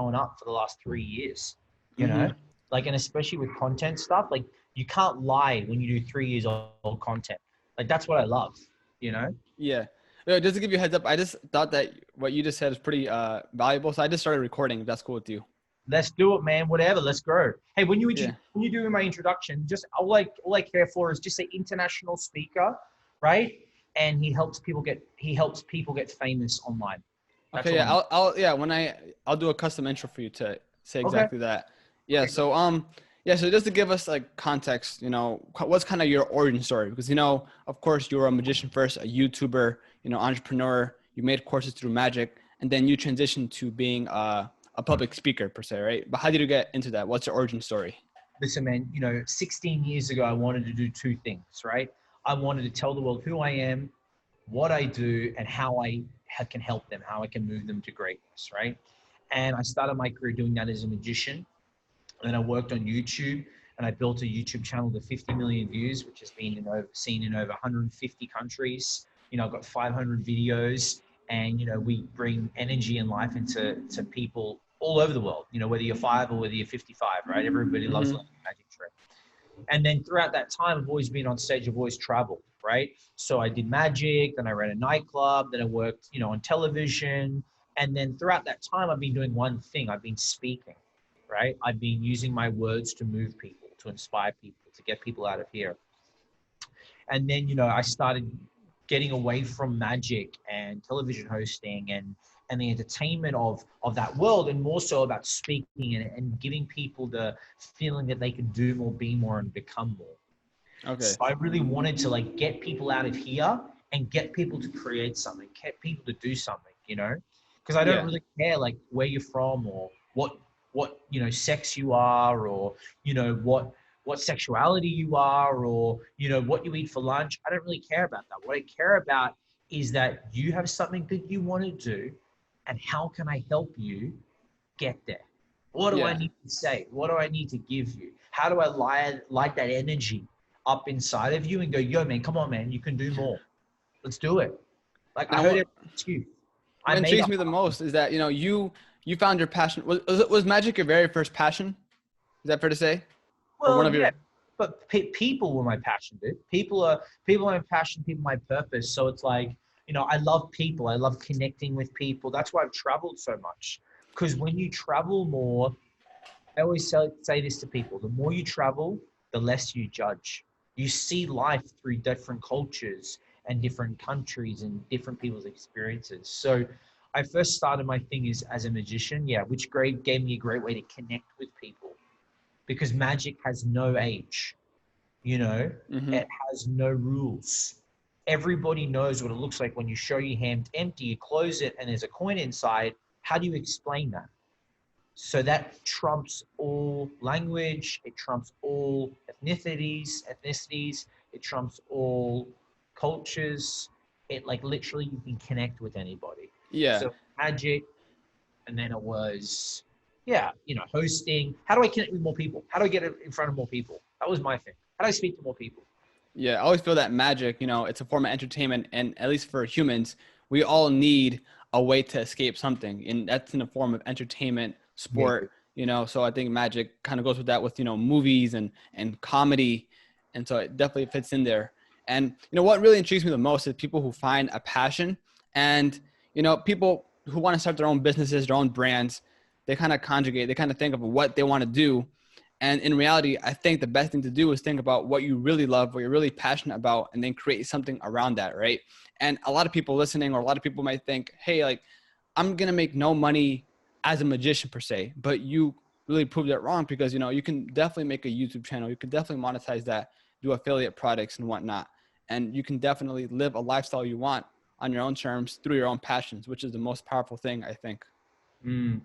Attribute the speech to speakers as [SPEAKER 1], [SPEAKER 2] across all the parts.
[SPEAKER 1] showing up for the last 3 years, you know,
[SPEAKER 2] Mm-hmm.
[SPEAKER 1] like, and especially with content stuff, like you can't lie when you do 3 years old content. Like that's what I love, you know?
[SPEAKER 2] Yeah. Just to give you a heads up, I just thought that what you just said is pretty valuable. So I just started recording, if that's cool with you.
[SPEAKER 1] Let's do it, man. Whatever. Let's go. Hey,
[SPEAKER 2] Yeah.
[SPEAKER 1] when you do my introduction, just all I care for is just say international speaker, right? And he helps people get famous online. That's
[SPEAKER 2] Okay,
[SPEAKER 1] all I
[SPEAKER 2] yeah,
[SPEAKER 1] need.
[SPEAKER 2] I'll do a custom intro for you to say
[SPEAKER 1] Okay.
[SPEAKER 2] exactly that. Yeah,
[SPEAKER 1] Okay.
[SPEAKER 2] so yeah, so just to give us like context, what's kind of your origin story? Because of course, you were a magician first, a YouTuber, entrepreneur. You made courses through magic, and then you transitioned to being a public speaker per se, right? But how did you get into that? What's your origin story?
[SPEAKER 1] Listen, man. 16 years ago, I wanted to do two things, right? I wanted to tell the world who I am, what I do, and how I can help them, how I can move them to greatness, right? And I started my career doing that as a magician. And then I worked on YouTube and I built a YouTube channel to 50 million views, which has been seen in over 150 countries. I've got 500 videos and, we bring energy and life into people all over the world, whether you're 5 or whether you're 55, right? Everybody loves
[SPEAKER 2] Mm-hmm.
[SPEAKER 1] learning a magic trick. And then throughout that time, I've always been on stage. I've always traveled, right? So I did magic, then I ran a nightclub, then I worked, on television. And then throughout that time, I've been doing one thing. I've been speaking, right? I've been using my words to move people, to inspire people, to get people out of here. And then, I started getting away from magic and television hosting and the entertainment of that world, and more so about speaking and giving people the feeling that they can do more, be more, and become more.
[SPEAKER 2] Okay.
[SPEAKER 1] So I really wanted to like get people out of here and get people to create something, get people to do something, because I don't
[SPEAKER 2] Yeah.
[SPEAKER 1] really care like where you're from or what sex you are, or what sexuality you are, or what you eat for lunch. I don't really care about that. What I care about is that you have something that you want to do, and how can I help you get there? What do I
[SPEAKER 2] Yeah.
[SPEAKER 1] need to say? What do I need to give you? How do I light that energy up inside of you and go, yo, man, come on, man, you can do more. Let's do it. Like
[SPEAKER 2] You
[SPEAKER 1] I
[SPEAKER 2] know
[SPEAKER 1] heard
[SPEAKER 2] what?
[SPEAKER 1] it too. I
[SPEAKER 2] What
[SPEAKER 1] made
[SPEAKER 2] intrigues
[SPEAKER 1] up.
[SPEAKER 2] me the most is that you found your passion. Was magic your very first passion? Is that fair to say? Or one
[SPEAKER 1] Well,
[SPEAKER 2] of
[SPEAKER 1] yeah,
[SPEAKER 2] your?
[SPEAKER 1] but people were my passion, dude. People are my passion. People are my purpose. So it's like, I love people. I love connecting with people. That's why I've traveled so much. Because when you travel more, I always say this to people: the more you travel, the less you judge. You see life through different cultures and different countries and different people's experiences. So I first started my thing as a magician, yeah, which gave me a great way to connect with people, because magic has no age,
[SPEAKER 2] Mm-hmm.
[SPEAKER 1] it has no rules. Everybody knows what it looks like when you show your hand empty, you close it, and there's a coin inside. How do you explain that? So that trumps all language, it trumps all ethnicities, it trumps all cultures. It like literally you can connect with anybody.
[SPEAKER 2] Yeah.
[SPEAKER 1] So magic, and then it was, yeah, hosting. How do I connect with more people? How do I get it in front of more people? That was my thing. How do I speak to more people?
[SPEAKER 2] Yeah, I always feel that magic, it's a form of entertainment. And at least for humans, we all need a way to escape something. And that's in the form of entertainment,
[SPEAKER 1] Yeah.
[SPEAKER 2] sport, So I think magic kind of goes with that with, movies and comedy. And so it definitely fits in there. And, what really intrigues me the most is people who find a passion and, people who want to start their own businesses, their own brands. They kind of conjugate, they kind of think of what they want to do. And in reality, I think the best thing to do is think about what you really love, what you're really passionate about, and then create something around that, right? And a lot of people listening, or a lot of people might think, hey, like, I'm going to make no money as a magician per se, but you really proved that wrong, because, you can definitely make a YouTube channel. You can definitely monetize that, do affiliate products and whatnot. And you can definitely live a lifestyle you want on your own terms through your own passions, which is the most powerful thing, I think.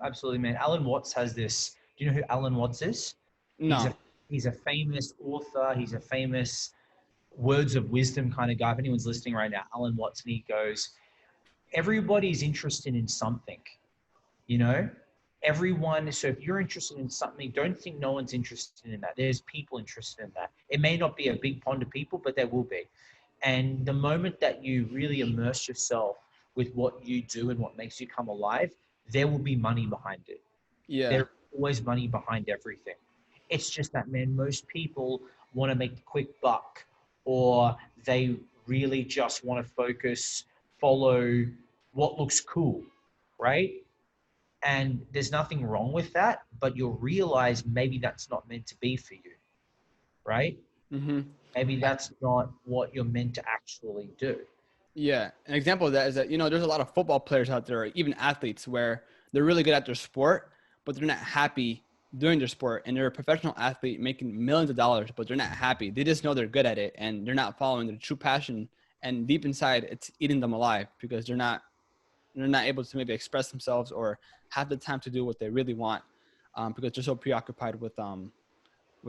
[SPEAKER 1] Absolutely, man. Alan Watts has this. Do you know who Alan Watts is? He's a
[SPEAKER 2] No.
[SPEAKER 1] he's a famous author. He's a famous words of wisdom kind of guy. If anyone's listening right now, Alan Watts, and he goes, everybody's interested in something, you know? Everyone, so if you're interested in something, don't think no one's interested in that. There's people interested in that. It may not be a big pond of people, but there will be. And the moment that you really immerse yourself with what you do and what makes you come alive, there will be money behind it.
[SPEAKER 2] Yeah.
[SPEAKER 1] There's always money behind everything. It's just that, man, most people want to make the quick buck, or they really just want to focus, follow what looks cool, right? And there's nothing wrong with that, but you'll realize maybe that's not meant to be for you, right?
[SPEAKER 2] Mm-hmm.
[SPEAKER 1] Maybe that's not what you're meant to actually do.
[SPEAKER 2] Yeah. An example of that is that, there's a lot of football players out there, or even athletes, where they're really good at their sport, but they're not happy doing their sport. And they're a professional athlete making millions of dollars, but they're not happy. They just know they're good at it and they're not following their true passion. And deep inside, it's eating them alive because they're not able to maybe express themselves or have the time to do what they really want, because they're so preoccupied with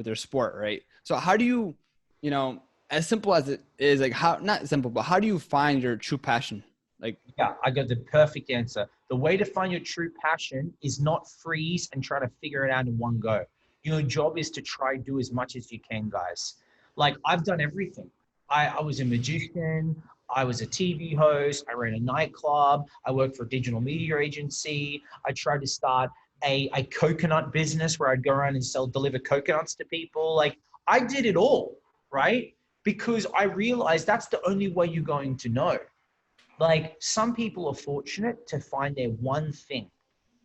[SPEAKER 2] their sport, right? So how do you, you know, as simple as it is, like how not simple, but how do you find your true passion? Like,
[SPEAKER 1] Yeah, I got the perfect answer. The way to find your true passion is not freeze and try to figure it out in one go. Your job is to try do as much as you can, guys. Like I've done everything. I was a magician. I was a TV host. I ran a nightclub. I worked for a digital media agency. I tried to start a coconut business where I'd go around and deliver coconuts to people. Like I did it all, right? Because I realized that's the only way you're going to know. Like some people are fortunate to find their one thing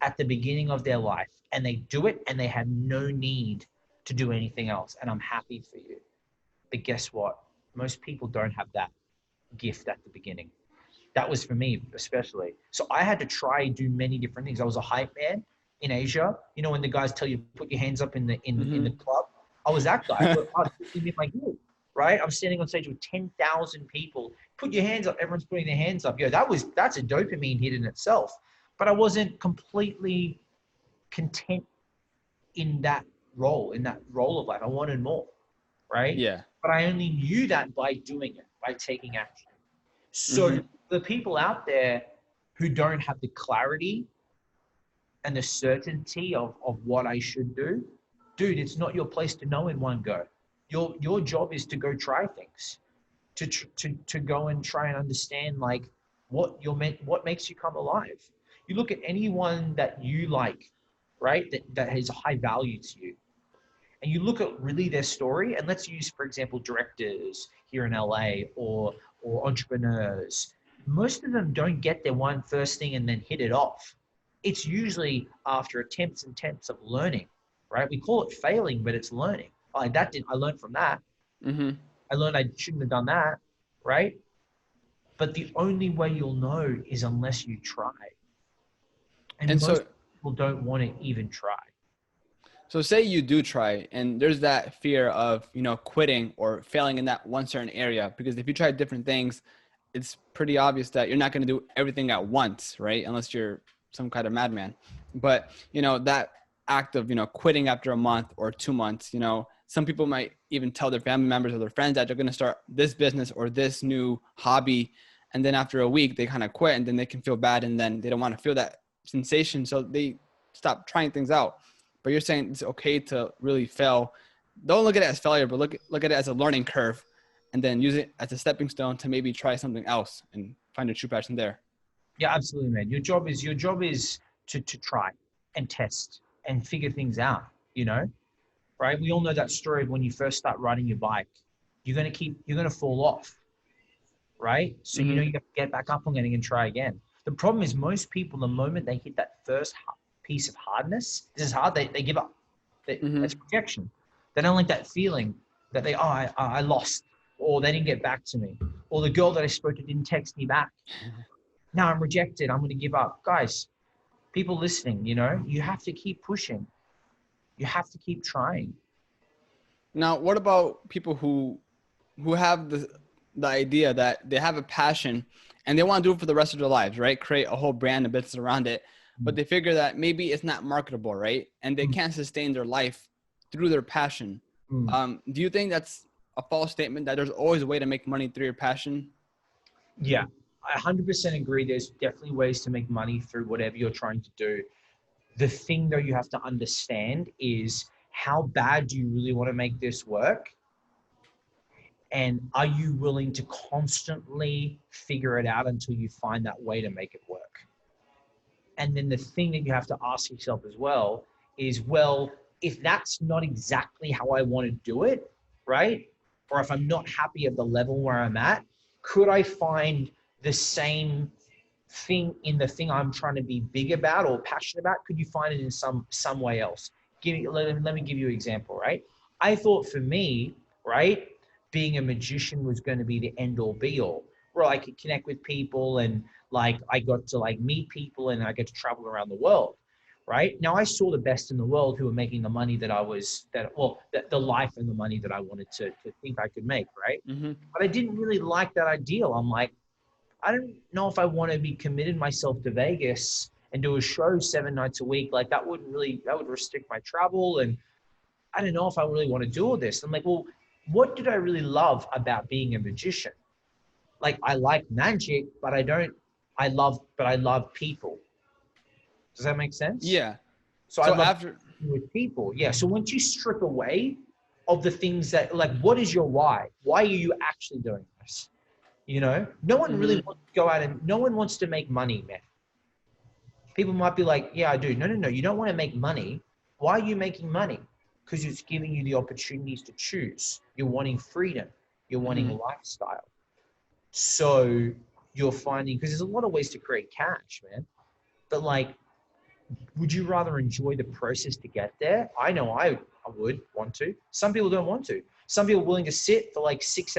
[SPEAKER 1] at the beginning of their life and they do it and they have no need to do anything else. And I'm happy for you. But guess what? Most people don't have that gift at the beginning. That was for me, especially. So I had to try and do many different things. I was a hype man in Asia. You know, when the guys tell you put your hands up in the
[SPEAKER 2] mm-hmm.
[SPEAKER 1] club, I was that guy. But I was in my group, right? I'm standing on stage with 10,000 people. Put your hands up. Everyone's putting their hands up. That's a dopamine hit in itself. But I wasn't completely content in that role of life. I wanted more, right?
[SPEAKER 2] Yeah.
[SPEAKER 1] But I only knew that by doing it, by taking action. So
[SPEAKER 2] Mm-hmm.
[SPEAKER 1] the people out there who don't have the clarity and the certainty of what I should do, dude, it's not your place to know in one go. Your job is to go try things, to go and try and understand like what makes you come alive. You look at anyone that you like, right? That has a high value to you, and you look at really their story. And let's use, for example, directors here in LA or entrepreneurs. Most of them don't get their one first thing and then hit it off. It's usually after attempts and attempts of learning, right? We call it failing, but it's learning. Like that didn't I learned from that.
[SPEAKER 2] Mm-hmm.
[SPEAKER 1] I learned I shouldn't have done that, right? But the only way you'll know is unless you try. And
[SPEAKER 2] And
[SPEAKER 1] most
[SPEAKER 2] so,
[SPEAKER 1] people don't want to even try.
[SPEAKER 2] so say you do try and there's that fear of, quitting or failing in that one certain area, because if you try different things, it's pretty obvious that you're not going to do everything at once, right? Unless you're some kind of madman. But, that act of, quitting after a month or 2 months, some people might even tell their family members or their friends that they're going to start this business or this new hobby. And then after a week, they kind of quit and then they can feel bad and then they don't want to feel that sensation. So they stop trying things out. But you're saying it's okay to really fail. Don't look at it as failure, but look at it as a learning curve, and then use it as a stepping stone to maybe try something else and find your true passion there.
[SPEAKER 1] Yeah, absolutely, man. Your job is to try and test and figure things out, you know, right? We all know that story of when you first start riding your bike. You're gonna fall off, right? So you
[SPEAKER 2] Mm-hmm.
[SPEAKER 1] know you have to get back up on it and try again. The problem is most people, the moment they hit that first piece of hardness, this is hard, they give up. That's
[SPEAKER 2] Mm-hmm.
[SPEAKER 1] rejection. They don't like that feeling that I lost, or they didn't get back to me, or the girl that I spoke to didn't text me back. Now I'm rejected. I'm going to give up. Guys, people listening, you have to keep pushing. You have to keep trying.
[SPEAKER 2] Now, what about people who have the idea that they have a passion and they want to do it for the rest of their lives, right? Create a whole brand and business around it, but they figure that maybe it's not marketable, right? And they
[SPEAKER 1] Mm,
[SPEAKER 2] can't sustain their life through their passion.
[SPEAKER 1] mm.
[SPEAKER 2] Do you think that's a false statement that there's always a way to make money through your passion?
[SPEAKER 1] Yeah, I 100% agree. There's definitely ways to make money through whatever you're trying to do. The thing, though, you have to understand is how bad do you really want to make this work? And are you willing to constantly figure it out until you find that way to make it work? And then the thing that you have to ask yourself as well is, well, if that's not exactly how I want to do it, right? Or if I'm not happy at the level where I'm at, could I find the same thing in the thing I'm trying to be big about or passionate about? Could you find it in some way else? Let me give you an example, right? I thought for me, right, being a magician was going to be the end all be all, where I could connect with people and like I got to like meet people and I get to travel around the world. Right now, I saw the best in the world who were making the money that I was the life and the money that I wanted to think I could make. Right,
[SPEAKER 2] Mm-hmm.
[SPEAKER 1] but I didn't really like that ideal. I'm like, I don't know if I want to be committed myself to Vegas and do a show 7 nights a week. Like that would restrict my travel. And I don't know if I really want to do all this. I'm like, well, what did I really love about being a magician? Like I like magic, but I love people. Does that make sense?
[SPEAKER 2] Yeah.
[SPEAKER 1] So I
[SPEAKER 2] So
[SPEAKER 1] love
[SPEAKER 2] after,
[SPEAKER 1] with people. Yeah. So once you strip away of the things that like, what is your why? Why are you actually doing this? You know, no one really
[SPEAKER 2] mm-hmm.
[SPEAKER 1] wants to go out and no one wants to make money, man. People might be like, yeah, I do. No, no, no. You don't want to make money. Why are you making money? Because it's giving you the opportunities to choose. You're wanting freedom. You're wanting
[SPEAKER 2] Mm-hmm.
[SPEAKER 1] a lifestyle. So you're finding, because there's a lot of ways to create cash, man. But like, would you rather enjoy the process to get there? I know I would want to. Some people don't want to. Some people are willing to sit for like 6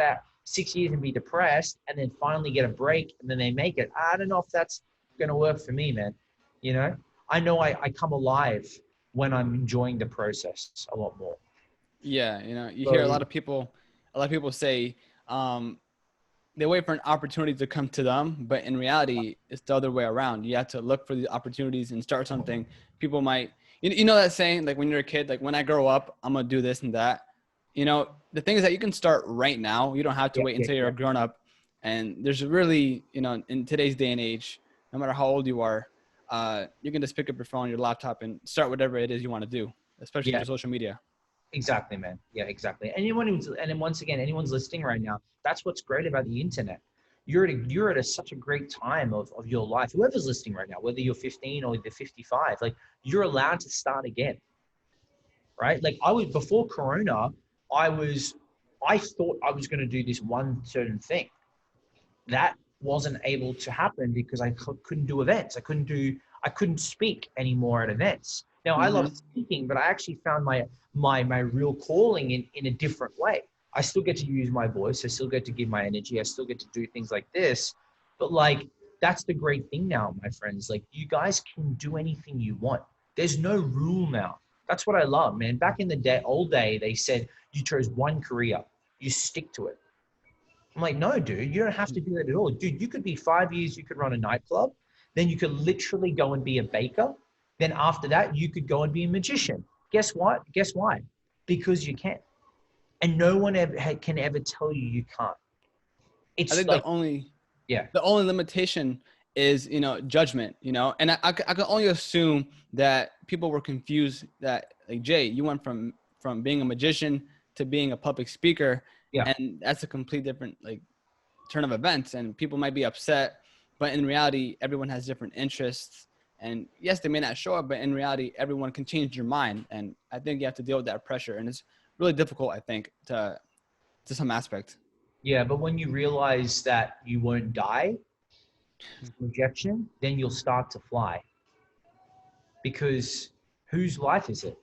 [SPEAKER 1] years and be depressed and then finally get a break and then they make it. I don't know if that's going to work for me, man. You know, I know I come alive when I'm enjoying the process a lot more.
[SPEAKER 2] Yeah, you know, you hear
[SPEAKER 1] So
[SPEAKER 2] a lot of people say, they wait for an opportunity to come to them, but in reality, it's the other way around. You have to look for the opportunities and start something. People might, you know that saying, like when you're a kid, like when I grow up, I'm gonna do this and that. You know, the thing is that you can start right now. You don't have to
[SPEAKER 1] yeah,
[SPEAKER 2] wait
[SPEAKER 1] yeah,
[SPEAKER 2] until you're
[SPEAKER 1] yeah.
[SPEAKER 2] a grown up. And there's really, you know, in today's day and age, no matter how old you are, you can just pick up your phone, your laptop, and start whatever it is you want to do, especially
[SPEAKER 1] Yeah,
[SPEAKER 2] through social media.
[SPEAKER 1] exactly, man. Yeah, exactly. And then once again, anyone's listening right now, that's what's great about the internet. You're at such a great time of your life. Whoever's listening right now, whether you're 15 or you're 55, like you're allowed to start again, right? Like I was before Corona, I thought I was going to do this one certain thing. That wasn't able to happen because I couldn't do events. I couldn't speak anymore at events. Now I love
[SPEAKER 2] Mm-hmm.
[SPEAKER 1] speaking, but I actually found my real calling in a different way. I still get to use my voice. I still get to give my energy. I still get to do things like this. But like that's the great thing now, my friends. Like you guys can do anything you want. There's no rule now. That's what I love, man. Back in the old day, they said you chose one career, you stick to it. I'm like, no, dude, you don't have to do that at all. Dude, you could be 5 years, you could run a nightclub. Then you could literally go and be a baker. Then after that, you could go and be a magician. Guess what? Guess why? Because you can. And no one can ever tell you you can't.
[SPEAKER 2] I
[SPEAKER 1] It's
[SPEAKER 2] think
[SPEAKER 1] like, yeah,
[SPEAKER 2] the only limitation is, you know, judgment, you know, and I can only assume that people were confused that like, Jay, you went from being a magician to being a public speaker,
[SPEAKER 1] yeah.
[SPEAKER 2] and that's a complete different like turn of events, and people might be upset, but in reality everyone has different interests, and yes, they may not show up, but in reality everyone can change your mind, and I think you have to deal with that pressure, and it's really difficult, I think, to some aspect.
[SPEAKER 1] Yeah, but when you realize that you won't die from rejection, then you'll start to fly. Because whose life is it?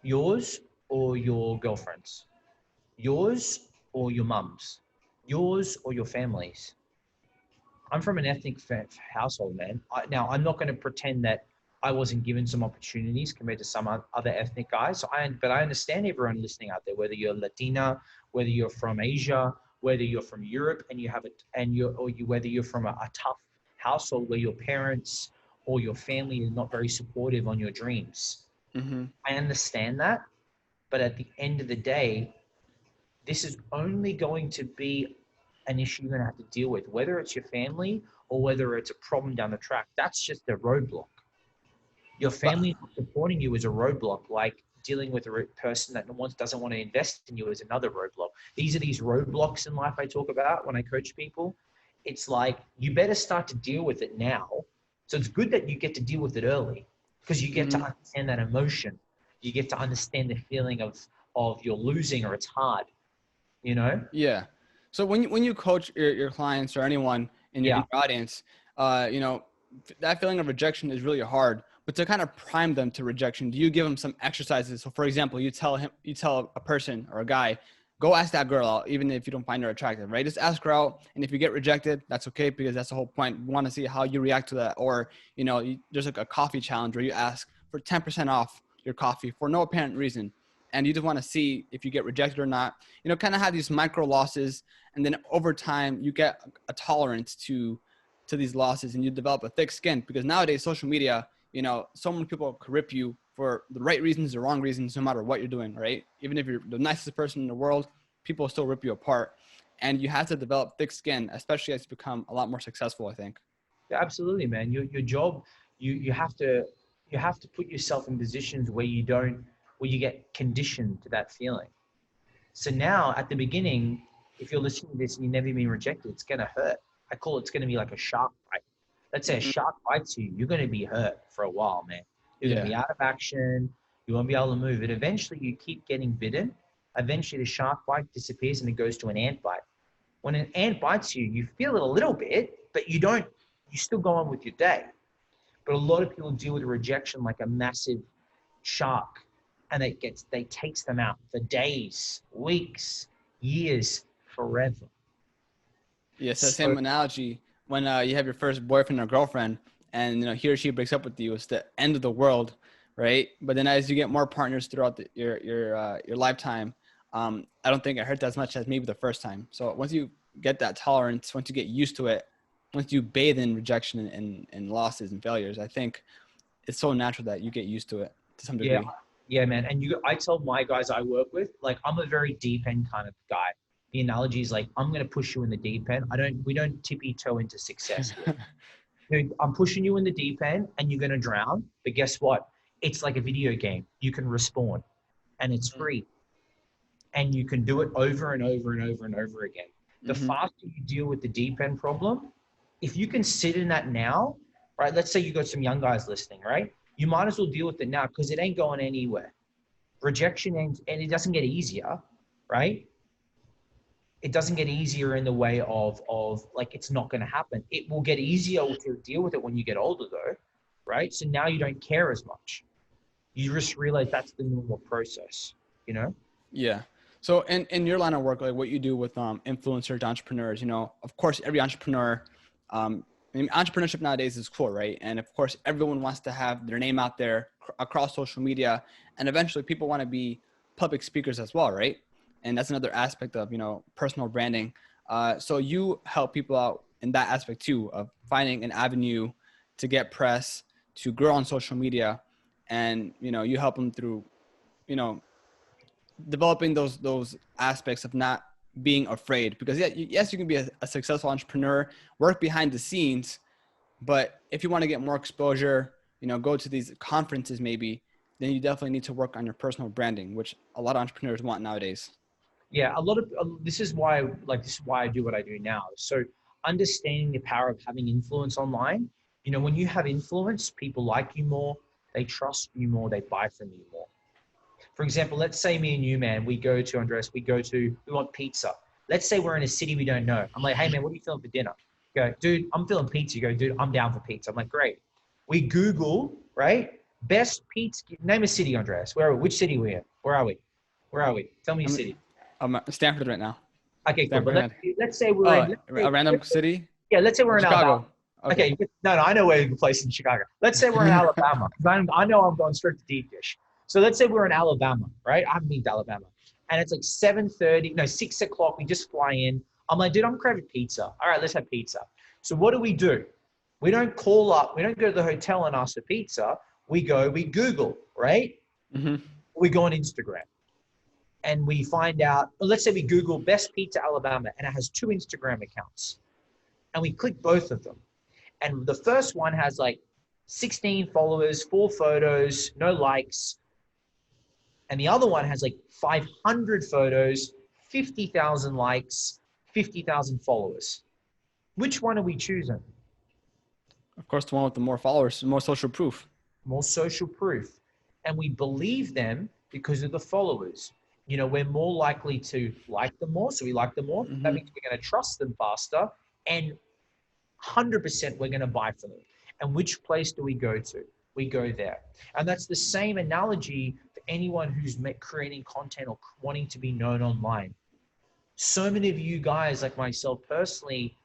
[SPEAKER 1] Yours or your girlfriend's? Yours or your mum's? Yours or your family's? I'm from an ethnic household, man. Now, I'm not going to pretend that I wasn't given some opportunities compared to some other ethnic guys. But I understand everyone listening out there, whether you're Latina, whether you're from Asia, whether you're from Europe, and you have it, and whether you're from a tough household where your parents or your family is not very supportive on your dreams.
[SPEAKER 2] Mm-hmm.
[SPEAKER 1] I understand that, but at the end of the day, this is only going to be an issue you're going to have to deal with, whether it's your family or whether it's a problem down the track. That's just a roadblock. Your
[SPEAKER 2] But
[SPEAKER 1] family not supporting you is a roadblock, like dealing with a person that doesn't want to invest in you is another roadblock. These are these roadblocks in life I talk about when I coach people. It's like you better start to deal with it now So it's good that you get to deal with it early because you get to understand that emotion. You get to understand the feeling of you're losing or it's hard, you know?
[SPEAKER 2] Yeah. So when you coach your clients or anyone in
[SPEAKER 1] Yeah.
[SPEAKER 2] your audience, you know, that feeling of rejection is really hard. But to kind of prime them to rejection, do you give them some exercises? So, for example, you tell a person or a guy, go ask that girl out, even if you don't find her attractive, right? Just ask her out, and if you get rejected, that's okay because that's the whole point. We want to see how you react to that. Or you know, there's like a coffee challenge where you ask for 10% off your coffee for no apparent reason, and you just want to see if you get rejected or not. You know, kind of have these micro losses, and then over time you get a tolerance to these losses, and you develop a thick skin because nowadays social media, you know, so many people could rip you for the right reasons or wrong reasons, no matter what you're doing, right? Even if you're the nicest person in the world, people still rip you apart. And you have to develop thick skin, especially as you become a lot more successful, I think.
[SPEAKER 1] Yeah, absolutely, man. Your job, you have to put yourself in positions where where you get conditioned to that feeling. So now at the beginning, if you're listening to this and you've never been rejected, it's gonna hurt. I call it's gonna be like a shark bite. Let's say a shark bites you, you're gonna be hurt for a while, man. You're gonna
[SPEAKER 2] Yeah.
[SPEAKER 1] be out of action, you won't be able to move. And eventually you keep getting bitten. Eventually the shark bite disappears and it goes to an ant bite. When an ant bites you, you feel it a little bit, but you still go on with your day. But a lot of people deal with rejection like a massive shark, and they takes them out for days, weeks, years, forever.
[SPEAKER 2] Yeah. So
[SPEAKER 1] So
[SPEAKER 2] same analogy when you have your first boyfriend or girlfriend and, you know, he or she breaks up with you, it's the end of the world. Right. But then as you get more partners throughout your lifetime, I don't think it hurts as much as maybe the first time. So once you get that tolerance, once you get used to it, once you bathe in rejection and losses and failures, I think it's so natural that you get used to it to some
[SPEAKER 1] yeah,
[SPEAKER 2] degree.
[SPEAKER 1] yeah, man. And I tell my guys I work with, like I'm a very deep end kind of guy. The analogy is like I'm gonna push you in the deep end. We don't tippy toe into success here. Dude, I'm pushing you in the deep end and you're gonna drown. But guess what? It's like a video game. You can respawn and it's free. And you can do it over and over and over and over again. The
[SPEAKER 2] Mm-hmm.
[SPEAKER 1] faster you deal with the deep end problem, if you can sit in that now, right? Let's say you got some young guys listening, right? You might as well deal with it now because it ain't going anywhere. Rejection and it doesn't get easier, right? It doesn't get easier in the way of like it's not going to happen. It will get easier to deal with it when you get older, though, right? So now you don't care as much. You just realize that's the normal process, you know?
[SPEAKER 2] Yeah. So in your line of work, like what you do with influencers, entrepreneurs, you know, of course, every entrepreneur, I mean, entrepreneurship nowadays is cool, right? And of course, everyone wants to have their name out there across social media, and eventually, people want to be public speakers as well, right? And that's another aspect of, you know, personal branding. So you help people out in that aspect too, of finding an avenue to get press, to grow on social media, and you know, you help them through, you know, developing those aspects of not being afraid, because yeah, yes, you can be a successful entrepreneur, work behind the scenes, but if you want to get more exposure, you know, go to these conferences maybe, then you definitely need to work on your personal branding, which a lot of entrepreneurs want nowadays.
[SPEAKER 1] Yeah, a lot of this is why I do what I do now. So understanding the power of having influence online. You know, when you have influence, people like you more, they trust you more, they buy from you more. For example, let's say me and you, man, we go to Andres, we want pizza. Let's say we're in a city we don't know. I'm like, hey man, what are you feeling for dinner? You go, dude, I'm feeling pizza. You go, dude, I'm down for pizza. I'm like, great. We Google, right? Best pizza. Name a city, Andres. Which city are we in? Where are we? Where are we? Tell me a city.
[SPEAKER 2] I'm at Stanford right now.
[SPEAKER 1] Okay, cool. But
[SPEAKER 2] Stanford.
[SPEAKER 1] let's say we're
[SPEAKER 2] Oh,
[SPEAKER 1] in
[SPEAKER 2] a random city?
[SPEAKER 1] yeah, let's say we're in Alabama.
[SPEAKER 2] Chicago. Okay.
[SPEAKER 1] Okay, no, I know where the place in Chicago. Let's say we're in Alabama. I know I'm going straight to deep dish. So let's say we're in Alabama, right? I haven't been to Alabama. And it's like 7:30, no, 6 o'clock. We just fly in. I'm like, dude, I'm craving pizza. All right, let's have pizza. So what do? We don't call up, we don't go to the hotel and ask for pizza. We Google, right?
[SPEAKER 2] Mm-hmm.
[SPEAKER 1] We go on Instagram and we find out, let's say we Google best pizza Alabama and it has 2 Instagram accounts. And we click both of them. And the first one has like 16 followers, 4 photos, no likes. And the other one has like 500 photos, 50,000 likes, 50,000 followers. Which one are we choosing?
[SPEAKER 2] Of course, the one with the more followers, more social proof.
[SPEAKER 1] More social proof. And we believe them because of the followers. You know, we're more likely to like them more. So we like them more. That
[SPEAKER 2] Mm-hmm.
[SPEAKER 1] means we're going to trust them faster. And 100% we're going to buy from them. And which place do we go to? We go there. And that's the same analogy for anyone who's creating content or wanting to be known online. So many of you guys, like myself personally,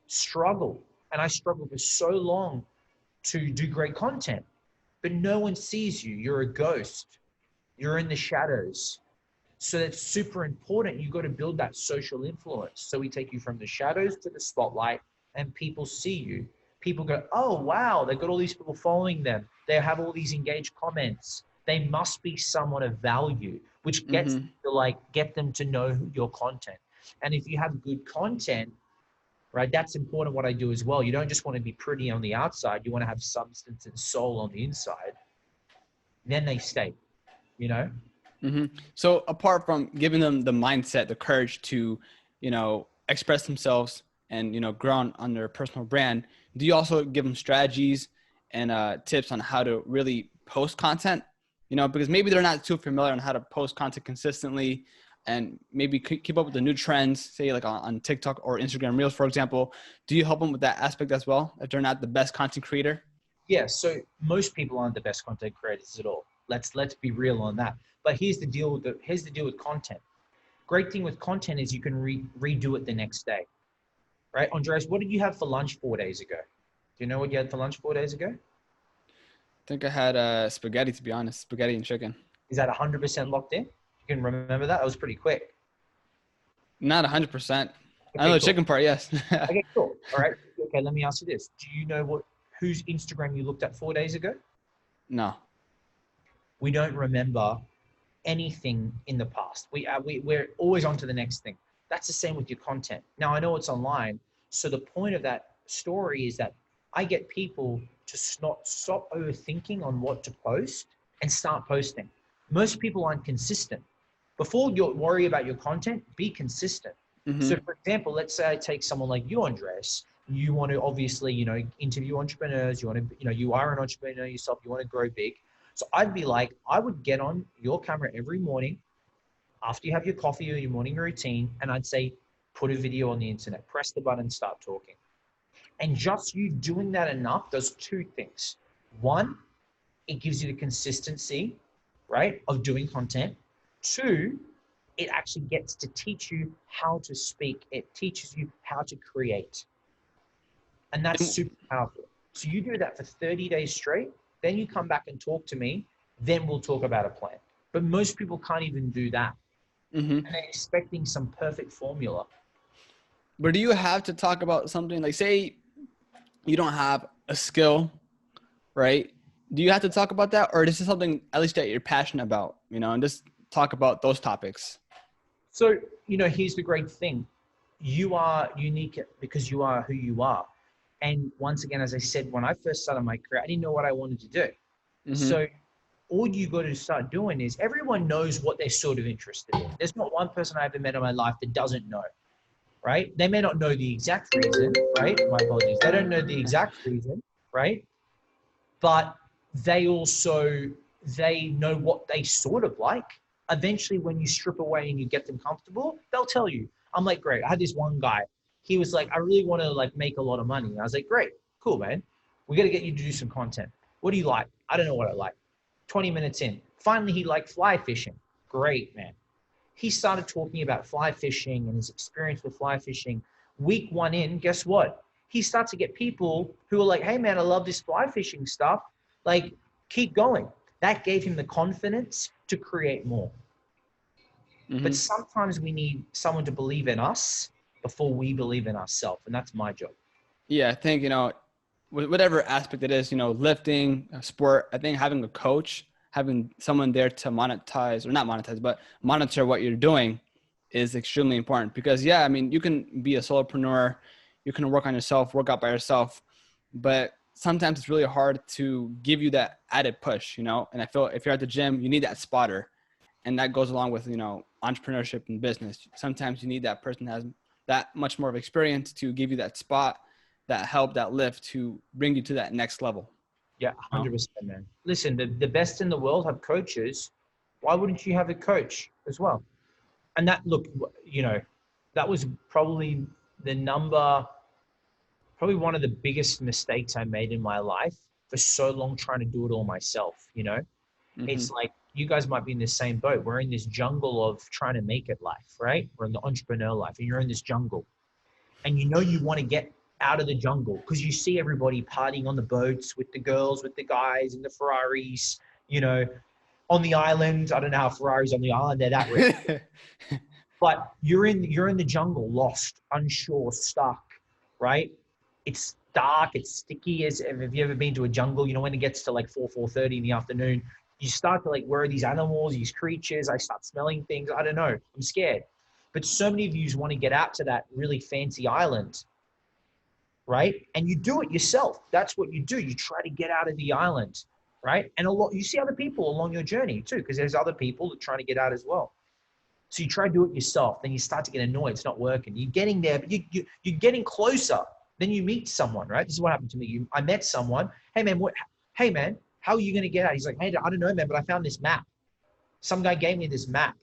[SPEAKER 1] struggle. And I struggled for so long to do great content, but no one sees you. You're a ghost. You're in the shadows. So that's super important. You've got to build that social influence. So we take you from the shadows to the spotlight and people see you. People go, oh, wow, they've got all these people following them. They have all these engaged comments. They must be someone of value, which gets
[SPEAKER 2] Mm-hmm.
[SPEAKER 1] to like get them to know your content. And if you have good content, right, that's important what I do as well. You don't just want to be pretty on the outside. You want to have substance and soul on the inside. Then they stay, you know?
[SPEAKER 2] Mm-hmm. So apart from giving them the mindset, the courage to, express themselves and, grow on their personal brand, do you also give them strategies and tips on how to really post content? Because maybe they're not too familiar on how to post content consistently and maybe keep up with the new trends, say like on TikTok or Instagram Reels, for example. Do you help them with that aspect as well if they're not the best content creator?
[SPEAKER 1] Yeah, so most people aren't the best content creators at all. Let's be real on that. But here's the deal with content. Great thing with content is you can redo it the next day, right? Andres, what did you have for lunch 4 days ago? Do you know what you had for lunch 4 days ago?
[SPEAKER 2] I think I had spaghetti, to be honest, spaghetti and chicken.
[SPEAKER 1] Is that 100% locked in? You can remember that? That was pretty quick.
[SPEAKER 2] Not 100%. I know
[SPEAKER 1] Okay,
[SPEAKER 2] the
[SPEAKER 1] cool.
[SPEAKER 2] chicken part, yes.
[SPEAKER 1] Okay, cool. All right. Okay, let me ask you this. Do you know whose Instagram you looked at 4 days ago?
[SPEAKER 2] No.
[SPEAKER 1] We don't remember anything in the past. We're always on to the next thing. That's the same with your content. Now I know it's online. So the point of that story is that I get people to not stop overthinking on what to post and start posting. Most people aren't consistent. Before you worry about your content, be consistent.
[SPEAKER 2] Mm-hmm.
[SPEAKER 1] So for example, let's say I take someone like you, Andres. You want to obviously, interview entrepreneurs. You want to, you are an entrepreneur yourself. You want to grow big. So I'd be like, I would get on your camera every morning after you have your coffee or your morning routine, and I'd say, put a video on the internet, press the button, start talking. And just you doing that enough does two things. One, it gives you the consistency, right, of doing content. Two, it actually gets to teach you how to speak. It teaches you how to create. And that's super powerful. So you do that for 30 days straight, then you come back and talk to me, then we'll talk about a plan. But most people can't even do that.
[SPEAKER 2] Mm-hmm.
[SPEAKER 1] And they're expecting some perfect formula.
[SPEAKER 2] But do you have to talk about something like, say you don't have a skill, right? Do you have to talk about that? Or is this something at least that you're passionate about, and just talk about those topics?
[SPEAKER 1] So, here's the great thing. You are unique because you are who you are. And once again, as I said, when I first started my career, I didn't know what I wanted to do.
[SPEAKER 2] Mm-hmm.
[SPEAKER 1] So all you got to start doing is everyone knows what they're sort of interested in. There's not one person I ever met in my life that doesn't know, right? They may not know the exact reason, right? My apologies. They don't know the exact reason, right? But they know what they sort of like. Eventually, when you strip away and you get them comfortable, they'll tell you. I'm like, great. I had this one guy. He was like, I really want to like make a lot of money. I was like, great, cool, man. We got to get you to do some content. What do you like? I don't know what I like. 20 minutes in, finally he liked fly fishing. Great, man. He started talking about fly fishing and his experience with fly fishing. Week one in, guess what? He starts to get people who are like, hey man, I love this fly fishing stuff. Like, keep going. That gave him the confidence to create more.
[SPEAKER 2] Mm-hmm.
[SPEAKER 1] But sometimes we need someone to believe in us before we believe in ourselves. And that's my job.
[SPEAKER 2] Yeah, I think, whatever aspect it is, lifting, sport, I think having a coach, having someone there to monetize or not monetize, but monitor what you're doing is extremely important because yeah, I mean, you can be a solopreneur, you can work on yourself, work out by yourself, but sometimes it's really hard to give you that added push, and I feel if you're at the gym, you need that spotter. And that goes along with, entrepreneurship and business. Sometimes you need that person that has that much more of experience to give you that spot that help, that lift to bring you to that next level.
[SPEAKER 1] Yeah, 100%, man. Listen, the best in the world have coaches. Why wouldn't you have a coach as well? And that, look, that was probably the number, probably one of the biggest mistakes I made in my life for so long, trying to do it all myself.
[SPEAKER 2] Mm-hmm.
[SPEAKER 1] It's like you guys might be in the same boat. We're in this jungle of trying to make it life, right? We're in the entrepreneur life, and you're in this jungle. And you want to get out of the jungle because you see everybody partying on the boats with the girls, with the guys in the Ferraris, you know, on the island. I don't know how Ferraris on the island, they're that rich. But you're in the jungle, lost, unsure, stuck, right? It's dark, it's sticky. Have you ever been to a jungle? When it gets to like 4:30 in the afternoon, you start to like, where are these animals, these creatures? I start smelling things. I don't know. I'm scared. But so many of you want to get out to that really fancy island, right? And you do it yourself. That's what you do. You try to get out of the island, right? And you see other people along your journey too, because there's other people that are trying to get out as well. So you try to do it yourself. Then you start to get annoyed. It's not working. You're getting there, but you're getting closer. Then you meet someone, right? This is what happened to me. I met someone. Hey man, how are you going to get out? He's like, hey, I don't know, man, but I found this map. Some guy gave me this map.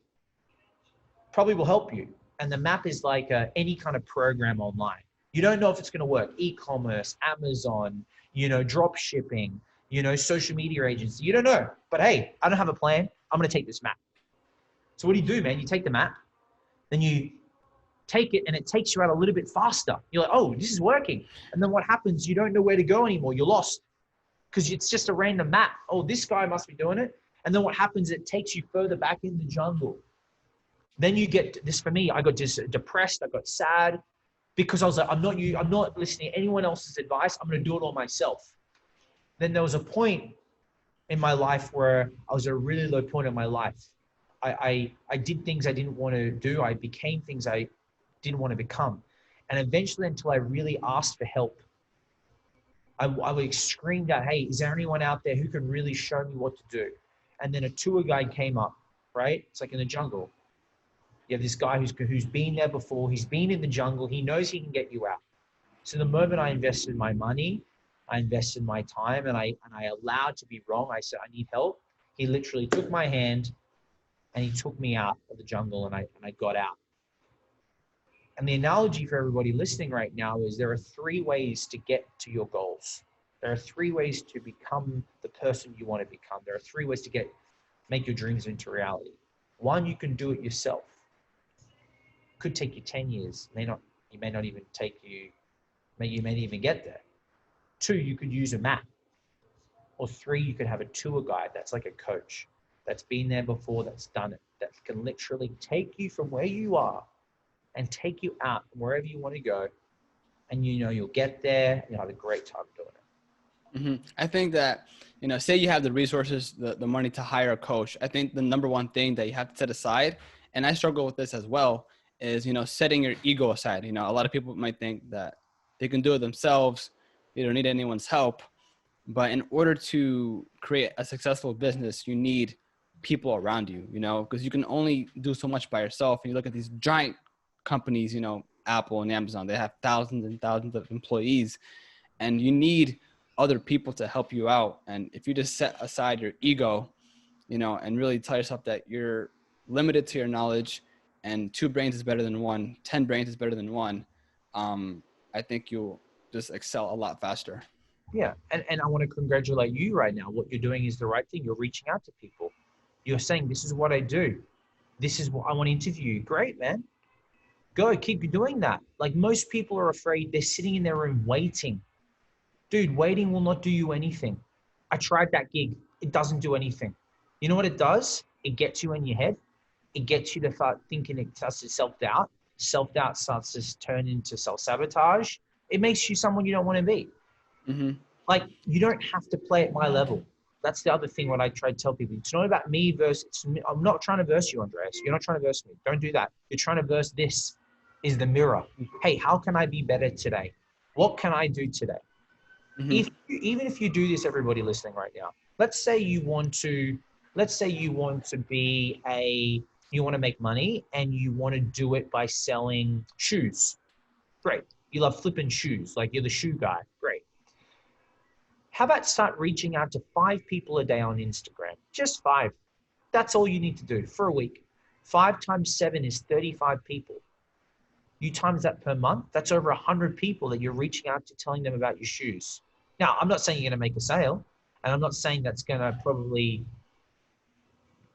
[SPEAKER 1] Probably will help you. And the map is like any kind of program online. You don't know if it's going to work. E-commerce, Amazon, drop shipping, social media agency. You don't know. But hey, I don't have a plan. I'm going to take this map. So what do, man? You take the map, then you take it and it takes you out a little bit faster. You're like, oh, this is working. And then what happens? You don't know where to go anymore. You're lost because it's just a random map. Oh, this guy must be doing it. And then what happens? It takes you further back in the jungle. Then you get this. For me, I got just depressed. I got sad because I was like, I'm not listening to anyone else's advice. I'm going to do it all myself. Then there was a point in my life where I was at a really low point in my life. I did things I didn't want to do. I became things I didn't want to become. And eventually, until I really asked for help, I would screamed out, hey, is there anyone out there who can really show me what to do? And then a tour guide came up, right? It's like in the jungle. You have this guy who's been there before. He's been in the jungle. He knows he can get you out. So the moment I invested my money, I invested my time, and I allowed to be wrong. I said, I need help. He literally took my hand and he took me out of the jungle, and I got out. And the analogy for everybody listening right now is there are 3 ways to get to your goals. There are 3 ways to become the person you want to become. There are 3 ways to make your dreams into reality. 1, you can do it yourself. Could take you 10 years. You may not even you may not even get there. 2, you could use a map. Or 3, you could have a tour guide that's like a coach that's been there before, that's done it, that can literally take you from where you are and take you out wherever you want to go. And you'll get there and you'll have a great time doing it.
[SPEAKER 2] Mm-hmm. I think that, say you have the resources, the money to hire a coach. I think the number one thing that you have to set aside, and I struggle with this as well, is, setting your ego aside. A lot of people might think that they can do it themselves. They don't need anyone's help. But in order to create a successful business, you need people around you, because you can only do so much by yourself. And you look at these giant companies, Apple and Amazon, they have thousands and thousands of employees, and you need other people to help you out. And if you just set aside your ego, and really tell yourself that you're limited to your knowledge and 2 brains is better than 1, 10 brains is better than 1, I think you'll just excel a lot faster.
[SPEAKER 1] Yeah. And I want to congratulate you right now. What you're doing is the right thing. You're reaching out to people. You're saying, this is what I do. This is what I want to interview you. Great, man. Go, keep doing that. Like, most people are afraid. They're sitting in their room waiting. Dude, waiting will not do you anything. I tried that gig. It doesn't do anything. You know what it does? It gets you in your head. It gets you to start thinking. It starts to self-doubt. Self-doubt starts to turn into self-sabotage. It makes you someone you don't want to be.
[SPEAKER 2] Mm-hmm.
[SPEAKER 1] Like, you don't have to play at my level. That's the other thing what I try to tell people. It's not about me versus me. I'm not trying to verse you, Andreas. You're not trying to verse me. Don't do that. You're trying to verse this is the mirror. Hey, how can I be better today? What can I do today? Mm-hmm. Even if you do this, everybody listening right now, let's say you want to make money and you want to do it by selling shoes. Great. You love flipping shoes, like you're the shoe guy. Great. How about start reaching out to 5 people a day on Instagram? Just 5. That's all you need to do for a week. 5 times 7 is 35 people. You times that per month, that's over 100 people that you're reaching out to telling them about your shoes. Now, I'm not saying you're going to make a sale, and I'm not saying that's going to probably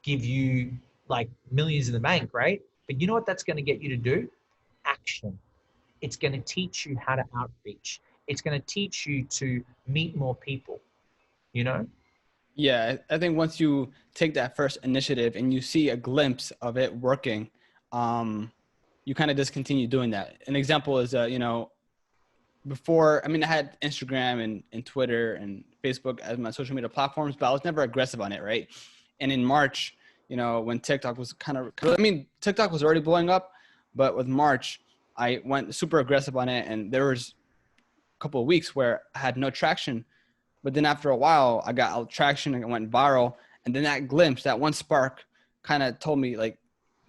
[SPEAKER 1] give you like millions in the bank, right? But you know what that's going to get you to do? Action. It's going to teach you how to outreach. It's going to teach you to meet more people, you know?
[SPEAKER 2] Yeah, I think once you take that first initiative and you see a glimpse of it working, you kind of just continue doing that. An example is, before, I mean, I had Instagram and Twitter and Facebook as my social media platforms, but I was never aggressive on it, right? And in March, when TikTok was TikTok was already blowing up, but with March, I went super aggressive on it, and there was a couple of weeks where I had no traction. But then after a while, I got traction and it went viral. And then that glimpse, that one spark kind of told me like,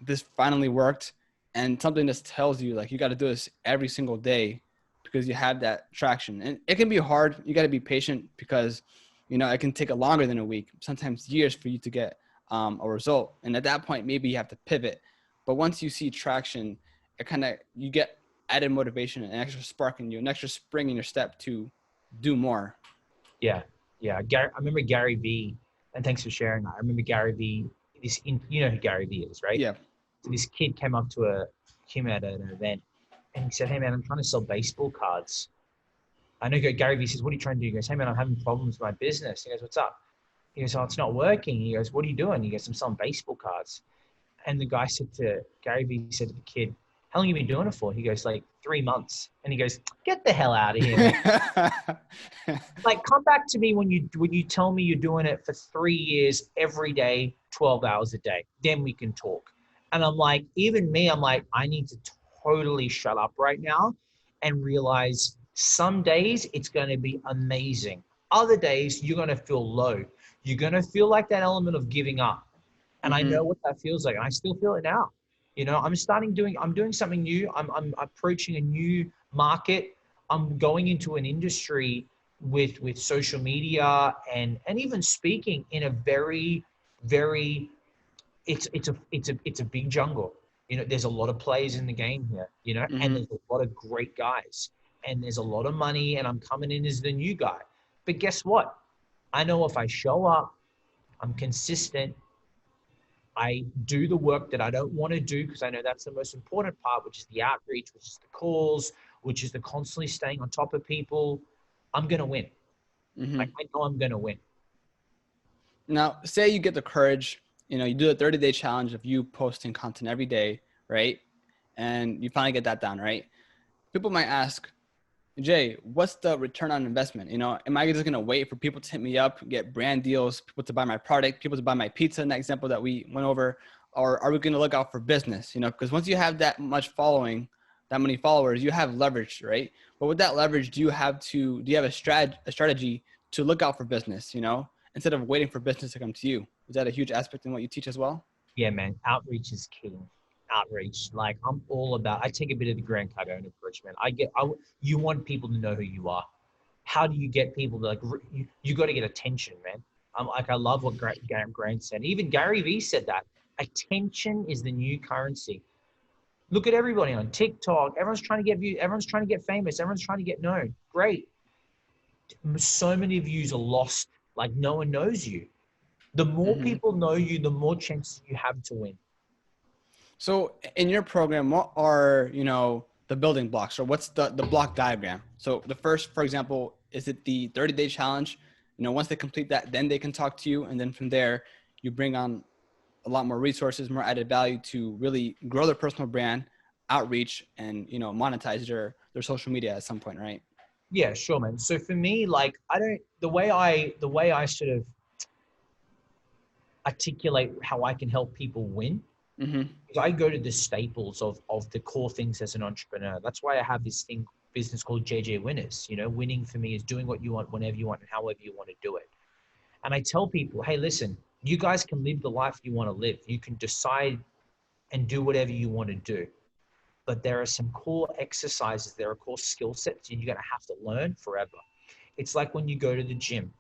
[SPEAKER 2] this finally worked. And something just tells you like, you got to do this every single day because you have that traction. And it can be hard. You got to be patient because, it can take longer than a week, sometimes years for you to get a result. And at that point, maybe you have to pivot. But once you see traction, you get added motivation, an extra spark in you, an extra spring in your step to do more.
[SPEAKER 1] Yeah. Yeah. I remember Gary Vee, and thanks for sharing that. I remember Gary Vee, you know who Gary Vee is, right?
[SPEAKER 2] Yeah.
[SPEAKER 1] So this kid came up to him at an event and he said, "Hey man, I'm trying to sell baseball cards." I know Gary Vee says, "What are you trying to do?" He goes, "Hey man, I'm having problems with my business." He goes, "What's up?" He goes, "Oh, it's not working." He goes, "What are you doing?" He goes, "I'm selling baseball cards." And the guy said to Gary Vee, said to the kid, "How long have you been doing it for?" He goes, "Like 3 months." And he goes, "Get the hell out of here, man. Like, come back to me when you tell me you're doing it for 3 years, every day, 12 hours a day. Then we can talk." And I'm like, even me, I'm like, I need to totally shut up right now and realize some days it's going to be amazing. Other days you're going to feel low. You're going to feel like that element of giving up. And I
[SPEAKER 2] Mm-hmm.
[SPEAKER 1] know what that feels like. And I still feel it now. I'm doing something new. I'm approaching a new market. I'm going into an industry with social media and even speaking in a very, very, it's a big jungle. There's a lot of players in the game here, and
[SPEAKER 2] Mm-hmm.
[SPEAKER 1] there's a lot of great guys and there's a lot of money and I'm coming in as the new guy. But guess what? I know if I show up, I'm consistent, I do the work that I don't want to do because I know that's the most important part, which is the outreach, which is the calls, which is the constantly staying on top of people. I'm going to win.
[SPEAKER 2] Mm-hmm.
[SPEAKER 1] Like, I know I'm going to win.
[SPEAKER 2] Now, say you get the courage, you do a 30-day challenge of you posting content every day, right? And you finally get that down, right? People might ask, Jay, what's the return on investment? Am I just going to wait for people to hit me up, get brand deals, people to buy my product, people to buy my pizza in that example that we went over? Or are we going to look out for business? Because once you have that much following, that many followers, you have leverage, right? But with that leverage, do you have a strategy to look out for business, instead of waiting for business to come to you? Is that a huge aspect in what you teach as well?
[SPEAKER 1] Yeah, man. Outreach is king. Outreach. Like, I'm all about, I take a bit of the Grant Cardone approach, man. You want people to know who you are. How do you get people to you got to get attention, man. I love what Grant said. Even Gary Vee said that attention is the new currency. Look at everybody on TikTok. Everyone's trying to get views. Everyone's trying to get famous. Everyone's trying to get known. Great. So many views are lost. Like, no one knows you. The more
[SPEAKER 2] Mm-hmm.
[SPEAKER 1] people know you, the more chances you have to win.
[SPEAKER 2] So in your program, what are, the building blocks, or what's the block diagram? So the first, for example, is it the 30-day challenge? Once they complete that, then they can talk to you. And then from there, you bring on a lot more resources, more added value to really grow their personal brand, outreach, and, monetize their social media at some point, right?
[SPEAKER 1] Yeah, sure, man. So for me, like, the way I sort of articulate how I can help people win
[SPEAKER 2] Mm-hmm.
[SPEAKER 1] is I go to the staples of the core things as an entrepreneur. That's why I have this business called JJ Winners. Winning for me is doing what you want, whenever you want, and however you want to do it. And I tell people, hey, listen, you guys can live the life you want to live. You can decide and do whatever you want to do. but there are some core exercises, there are core skill sets you're going to have to learn forever. It's like when you go to the gym.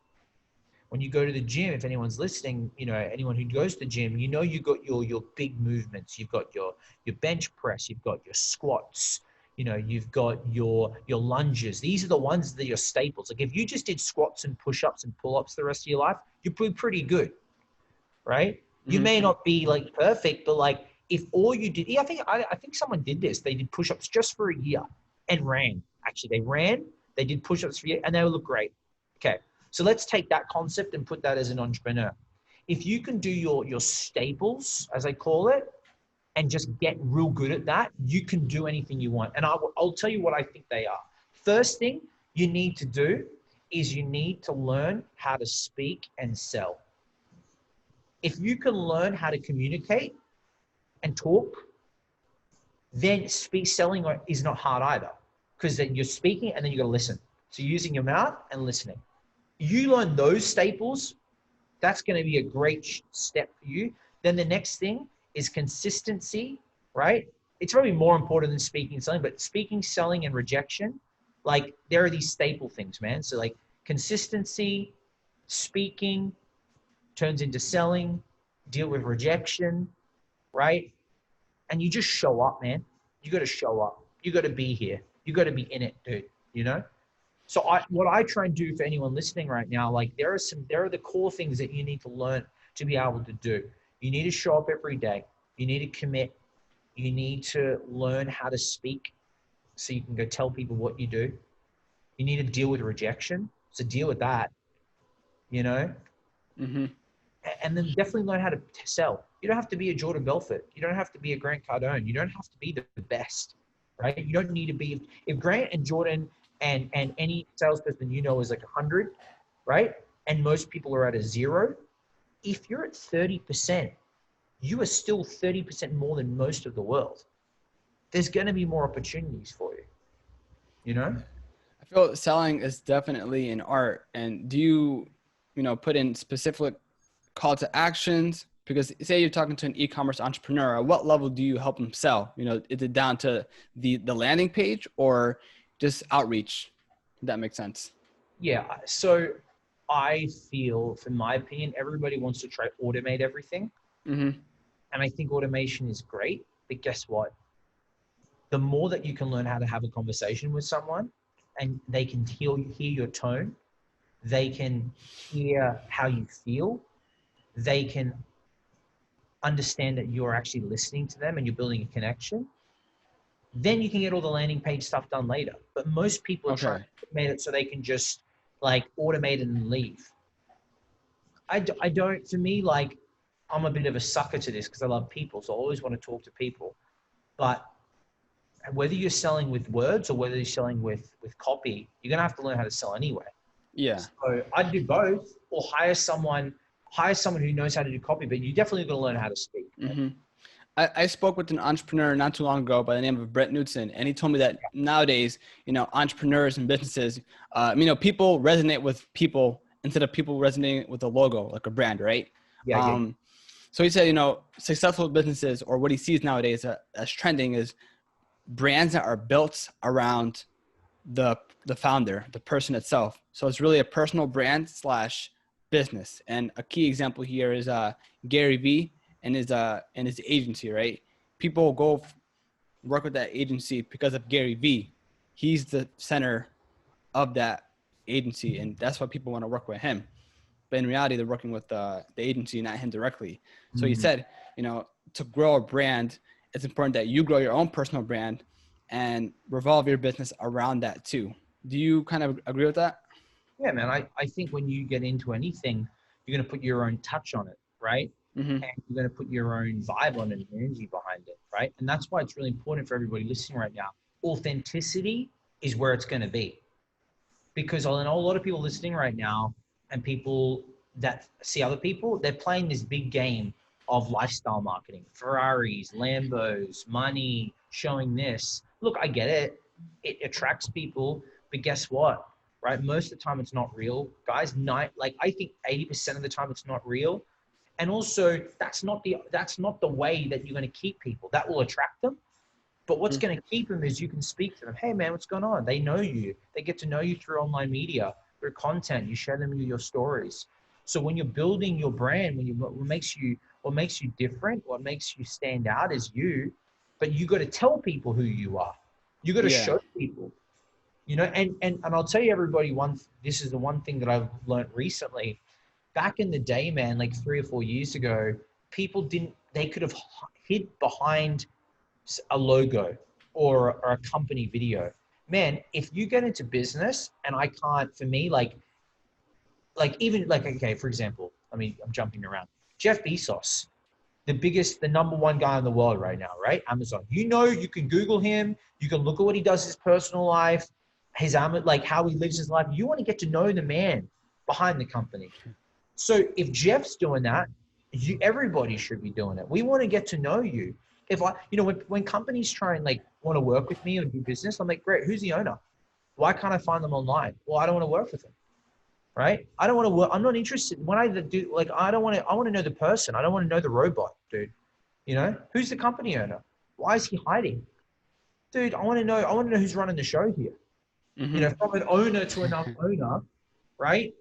[SPEAKER 1] When you go to the gym, if anyone's listening, anyone who goes to the gym, you got your big movements. You've got your bench press, you've got your squats, you've got your lunges. These are the ones that are your staples. Like if you just did squats and push-ups and pull-ups the rest of your life, you're pretty good, right? You
[SPEAKER 2] Mm-hmm.
[SPEAKER 1] may not be like perfect, but like if all you did, yeah, I think someone did this. They did push-ups just for a year and ran. Actually, they did push-ups for a year, and they look great. Okay, so let's take that concept and put that as an entrepreneur. If you can do your staples, as I call it, and just get real good at that, you can do anything you want. And I'll tell you what I think they are. First thing you need to do is you need to learn how to speak and sell. If you can learn how to communicate and talk, then selling is not hard either, because then you're speaking and then you got to listen. So using your mouth and listening. You learn those staples, that's going to be a great step for you. Then the next thing is consistency, right? It's probably more important than speaking and selling, but speaking, selling, and rejection, like there are these staple things, man. So like consistency, speaking turns into selling, deal with rejection, right? And you just show up, man. You got to show up. You got to be here. You got to be in it, dude. So what I try and do for anyone listening right now, like there are the core things that you need to learn to be able to do. You need to show up every day. You need to commit. You need to learn how to speak so you can go tell people what you do. You need to deal with rejection. So deal with that, you know?
[SPEAKER 2] Mm-hmm.
[SPEAKER 1] And then definitely learn how to sell. You don't have to be a Jordan Belfort. You don't have to be a Grant Cardone. You don't have to be the best, right? You don't need to be, if Grant and Jordan and any salesperson is like 100, right? And most people are at a 0. If you're at 30%, you are still 30% more than most of the world. There's going to be more opportunities for you, you know?
[SPEAKER 2] I feel selling is definitely an art. And do you, put in specific call to actions? Because say you're talking to an e-commerce entrepreneur, at what level do you help them sell? Is it down to the landing page or just outreach? If that makes sense.
[SPEAKER 1] Yeah. So I feel, from my opinion, everybody wants to try automate everything.
[SPEAKER 2] Mm-hmm.
[SPEAKER 1] And I think automation is great, but guess what? The more that you can learn how to have a conversation with someone and they can hear your tone, they can hear how you feel, they can understand that you're actually listening to them and you're building a connection, then you can get all the landing page stuff done later. But most people are trying
[SPEAKER 2] Okay.
[SPEAKER 1] to automate it so they can just like automate it and leave. I don't, for me, like I'm a bit of a sucker to this because I love people. So I always want to talk to people. But whether you're selling with words or whether you're selling with copy, you're going to have to learn how to sell anyway.
[SPEAKER 2] Yeah.
[SPEAKER 1] So I'd do both, or hire someone who knows how to do copy, but you definitely got to learn how to speak.
[SPEAKER 2] Mm-hmm. I spoke with an entrepreneur not too long ago by the name of Brett Knudsen, and he told me that nowadays, entrepreneurs and businesses, people resonate with people instead of people resonating with a logo, like a brand, right?
[SPEAKER 1] Yeah.
[SPEAKER 2] So he said, successful businesses, or what he sees nowadays as trending, is brands that are built around the founder, the person itself. So it's really a personal brand / business. And a key example here is Gary Vee and his agency, right? People go work with that agency because of Gary Vee. He's the center of that agency, and that's why people want to work with him. But in reality, they're working with the agency, not him directly. So he said, to grow a brand, it's important that you grow your own personal brand and revolve your business around that too. Do you kind of agree with that?
[SPEAKER 1] Yeah, man. I think when you get into anything, you're going to put your own touch on it, right?
[SPEAKER 2] Mm-hmm.
[SPEAKER 1] And you're going to put your own vibe on it and energy behind it, right? And that's why it's really important for everybody listening right now. Authenticity is where it's going to be. Because I know a lot of people listening right now and people that see other people, they're playing this big game of lifestyle marketing, Ferraris, Lambos, money, showing this. Look, I get it. It attracts people, but guess what? Right? Most of the time it's not real, guys. I think 80% of the time it's not real. And also that's not the way that you're going to keep people. That will attract them, But what's going to keep them is you can speak to them. Hey, man, what's going on? They know you. They get to know you through online media, through content. You share them your stories. So when you're building your brand, what makes you different, what makes you stand out is you. But you got to tell people who you are. You got to
[SPEAKER 2] Yeah.
[SPEAKER 1] show people. And I'll tell you, everybody, this is the one thing that I've learned recently. Back in the day, man, like 3 or 4 years ago, they could have hid behind a logo or a company video. Man, if you get into business and I can't, for me, even like, okay, for example, I'm jumping around. Jeff Bezos, the number one guy in the world right now, right? Amazon. You can Google him. You can look at what he does in his personal life, like how he lives his life. You want to get to know the man behind the company. So if Jeff's doing that, everybody should be doing it. We want to get to know you. When companies try and like want to work with me or do business, I'm like, great, who's the owner? Why can't I find them online? Well, I don't want to work with them, right? I don't want to work. I'm not interested. When I do, like, I want to know the person. I don't want to know the robot, dude. Who's the company owner? Why is he hiding? Dude, I want to know who's running the show here. From an owner to another owner, right?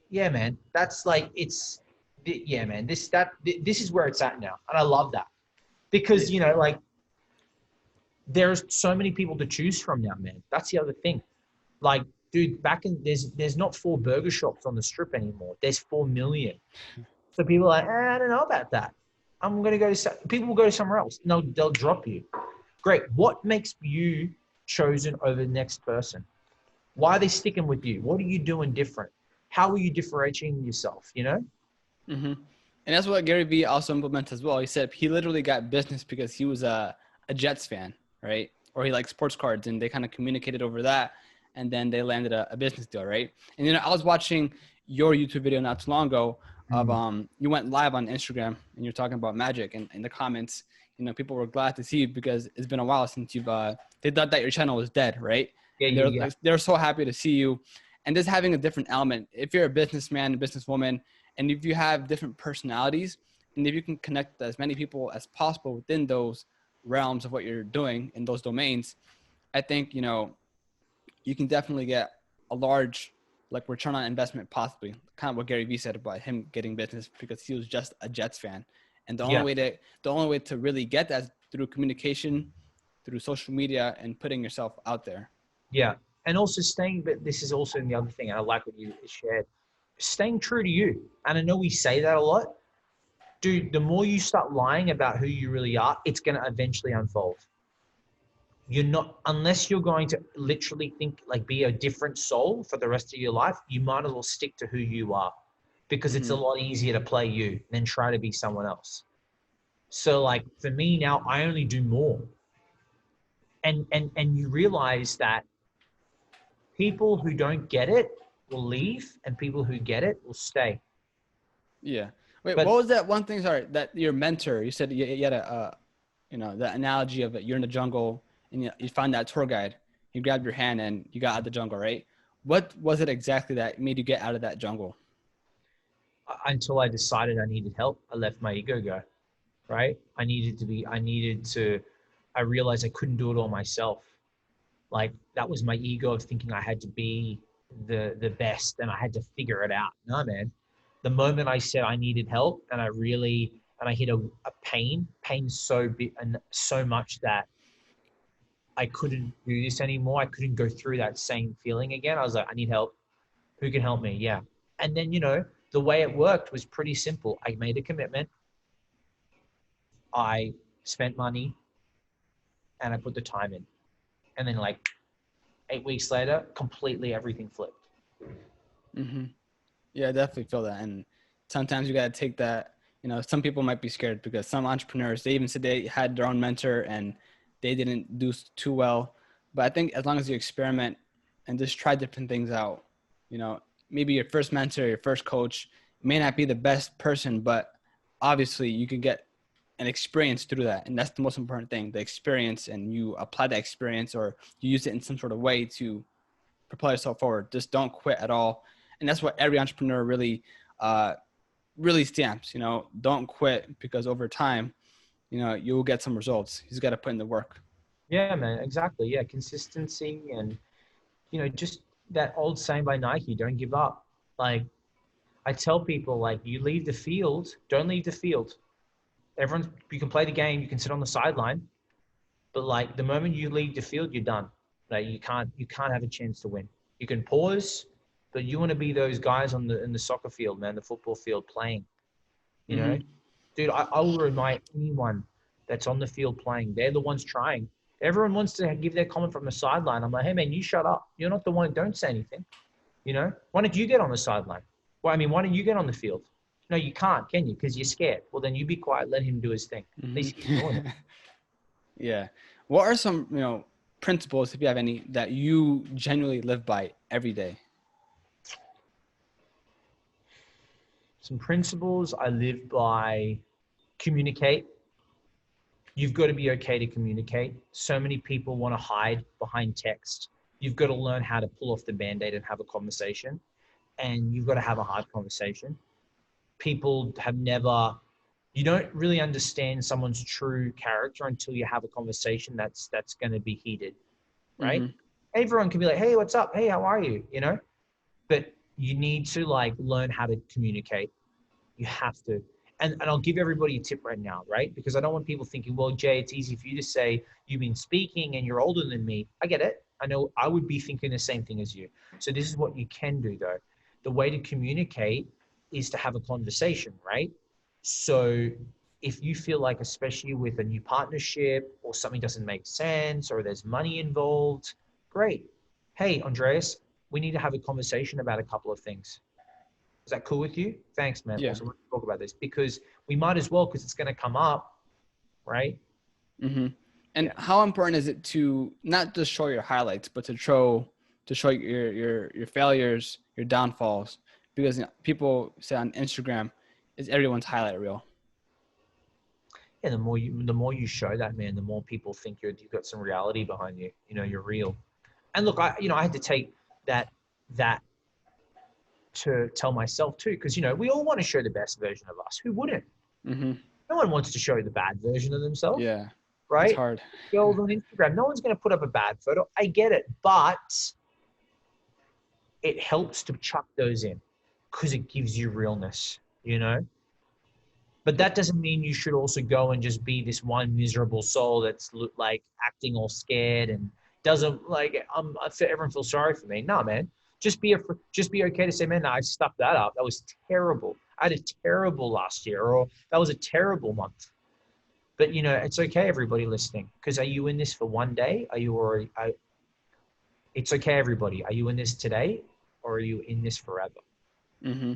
[SPEAKER 1] Yeah, man. That's like, yeah, man. This is where it's at now. And I love that because, like, there's so many people to choose from now, man. That's the other thing. Like, dude, there's not 4 burger shops on the strip anymore. There's 4 million. So people are like, I don't know about that. I'm going to go to, people will go to somewhere else. No, they'll drop you. Great. What makes you chosen over the next person? Why are they sticking with you? What are you doing different? How are you differentiating yourself?
[SPEAKER 2] And that's what Gary Vee also implements as well. He said he literally got business because he was a Jets fan, right? Or he liked sports cards, and they kind of communicated over that, and then they landed a business deal, right? And I was watching your YouTube video not too long ago of you went live on Instagram and you're talking about magic, and in the comments, people were glad to see you because it's been a while since you've they thought that your channel was dead, right?
[SPEAKER 1] Yeah.
[SPEAKER 2] They're so happy to see you, and just having a different element. If you're a businessman, a businesswoman, and if you have different personalities, and if you can connect as many people as possible within those realms of what you're doing in those domains, I think, you can definitely get a large return on investment, possibly kind of what Gary Vee said about him getting business because he was just a Jets fan. And the only way to really get that is through communication, through social media, and putting yourself out there.
[SPEAKER 1] Yeah. And also but this is also the other thing, and I like what you shared, staying true to you. And I know we say that a lot. Dude, the more you start lying about who you really are, it's going to eventually unfold. Unless you're going to literally be a different soul for the rest of your life, you might as well stick to who you are because it's a lot easier to play you than try to be someone else. So like for me now, I only do more. And you realize that people who don't get it will leave and people who get it will stay.
[SPEAKER 2] Yeah. Wait,
[SPEAKER 1] But
[SPEAKER 2] what was that one thing? Sorry, that your mentor, you said you had the analogy of it. You're in the jungle and you find that tour guide. You grabbed your hand and you got out of the jungle, right? What was it exactly that made you get out of that jungle?
[SPEAKER 1] until I decided I needed help, I let my ego go, right? I realized I couldn't do it all myself. Like that was my ego of thinking I had to be the best and I had to figure it out. No, man. The moment I said I needed help and I hit a pain so big and so much that I couldn't do this anymore. I couldn't go through that same feeling again. I was like, I need help. Who can help me? Yeah. And then, the way it worked was pretty simple. I made a commitment. I spent money and I put the time in. And then 8 weeks later, completely everything flipped.
[SPEAKER 2] Yeah, I definitely feel that. And sometimes you got to take that, some people might be scared because some entrepreneurs, they even said they had their own mentor and they didn't do too well. But I think as long as you experiment and just try different things out, maybe your first mentor, your first coach may not be the best person, but obviously you can get an experience through that. And that's the most important thing, the experience, and you apply that experience or you use it in some sort of way to propel yourself forward. Just don't quit at all. And that's what every entrepreneur really stamps, don't quit, because over time, you'll get some results. You just got to put in the work.
[SPEAKER 1] Yeah, man, exactly. Yeah, consistency and, just that old saying by Nike, don't give up. Like, I tell people, like, you leave the field, don't leave the field. You can play the game, you can sit on the sideline, but like the moment you leave the field, you're done. Like you can't have a chance to win. You can pause, but you want to be those guys in the soccer field, man, the football field playing. You know,
[SPEAKER 2] Mm-hmm.
[SPEAKER 1] dude, I will remind anyone that's on the field playing. They're the ones trying. Everyone wants to give their comment from the sideline. I'm like, hey man, you shut up. You're not the one. Don't say anything. Why don't you get on the sideline? Well, I mean, why don't you get on the field? No, you can't, can you? Because you're scared. Well, then you be quiet. Let him do his thing. At least he's doing
[SPEAKER 2] Mm-hmm.
[SPEAKER 1] it.
[SPEAKER 2] Yeah. What are some, principles, if you have any, that you genuinely live by every day?
[SPEAKER 1] Some principles I live by: communicate. You've got to be okay to communicate. So many people want to hide behind text. You've got to learn how to pull off the band-aid and have a conversation. And you've got to have a hard conversation. People have never, you don't really understand someone's true character until you have a conversation that's going to be heated, right?
[SPEAKER 2] Mm-hmm.
[SPEAKER 1] Everyone can be like, hey, what's up? Hey, how are you? But you need to like learn how to communicate. You have to. And I'll give everybody a tip right now, right? Because I don't want people thinking, well, Jay, it's easy for you to say you've been speaking and you're older than me. I get it. I know I would be thinking the same thing as you. So this is what you can do though. The way to communicate is to have a conversation, right? So if you feel like, especially with a new partnership or something doesn't make sense or there's money involved, great. Hey, Andreas, we need to have a conversation about a couple of things. Is that cool with you? Thanks, man.
[SPEAKER 2] Yeah.
[SPEAKER 1] Awesome. Let's talk about this because we might as well, because it's going to come up, right?
[SPEAKER 2] Mm-hmm. And
[SPEAKER 1] Yeah.
[SPEAKER 2] how important is it to not just show your highlights, but to show your failures, your downfalls? Because people say on Instagram is everyone's highlight reel.
[SPEAKER 1] Yeah. The more you show that, man, the more people think you've got some reality behind you. You're real. And look, I had to take that to tell myself too, because we all want to show the best version of us. Who wouldn't?
[SPEAKER 2] Mm-hmm.
[SPEAKER 1] No one wants to show the bad version of themselves,
[SPEAKER 2] Yeah, it's
[SPEAKER 1] right?
[SPEAKER 2] hard.
[SPEAKER 1] Girls on Instagram, no one's going to put up a bad photo. I get it, but it helps to chuck those in because it gives you realness. But that doesn't mean you should also go and just be this one miserable soul that's like acting all scared and doesn't like everyone feels sorry for me. No, man. Just be okay to say, man, I stuffed that up. That was terrible. I had a terrible last year, or that was a terrible month. But it's okay, everybody listening, because are you in this for one day? Are you already? It's okay, everybody. Are you in this today, or are you in this forever?
[SPEAKER 2] Mm-hmm.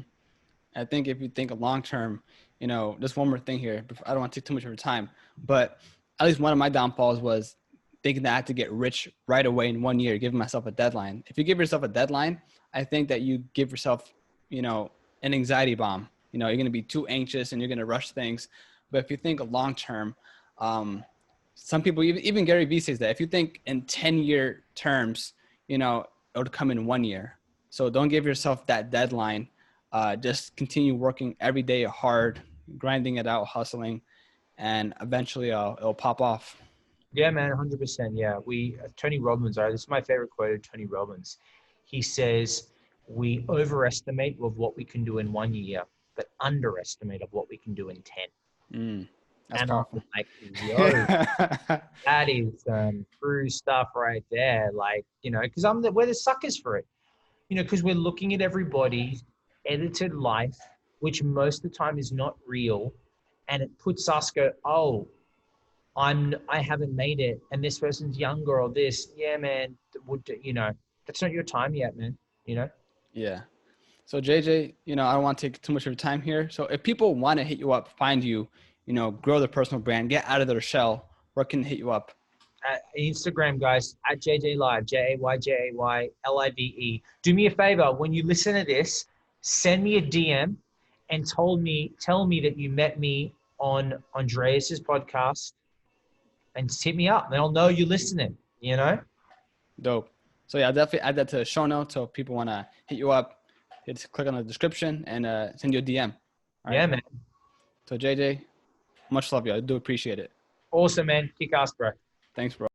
[SPEAKER 2] I think if you think long term, just one more thing here. I don't want to take too much of your time, but at least one of my downfalls was thinking that I had to get rich right away in 1 year, giving myself a deadline. If you give yourself a deadline, I think that you give yourself, an anxiety bomb. You're going to be too anxious and you're going to rush things. But if you think long term, some people, even Gary Vee says that if you think in 10-year terms, it would come in 1 year. So don't give yourself that deadline. Just continue working every day hard, grinding it out, hustling, and eventually it'll pop off.
[SPEAKER 1] Yeah, man, 100%. Yeah, Tony Robbins. This is my favorite quote of Tony Robbins. He says, "We overestimate of what we can do in 1 year, but underestimate of what we can do in 10."
[SPEAKER 2] That's
[SPEAKER 1] And I'm
[SPEAKER 2] powerful.
[SPEAKER 1] like, yo, that is true stuff right there. Like, because we're the suckers for it. Because we're looking at everybody's edited life, which most of the time is not real, and it puts us go, oh, I haven't made it, and this person's younger or this. Yeah, man, that's not your time yet, man. You know.
[SPEAKER 2] Yeah. So JJ, I don't want to take too much of your time here. So if people want to hit you up, find you, grow their personal brand, get out of their shell, where can they hit you up?
[SPEAKER 1] At Instagram, guys, at JJ Live, JayJayLive. Do me a favor, when you listen to this, send me a DM and tell me that you met me on Andreas's podcast and hit me up, and I'll know you're listening.
[SPEAKER 2] Dope. So yeah, I'll definitely add that to the show notes. So if people want to hit you up, just click on the description and send you a DM. All
[SPEAKER 1] Yeah,
[SPEAKER 2] right.
[SPEAKER 1] man.
[SPEAKER 2] So JJ, much love you. I do appreciate it.
[SPEAKER 1] Awesome, man. Kick ass, bro.
[SPEAKER 2] Thanks, bro.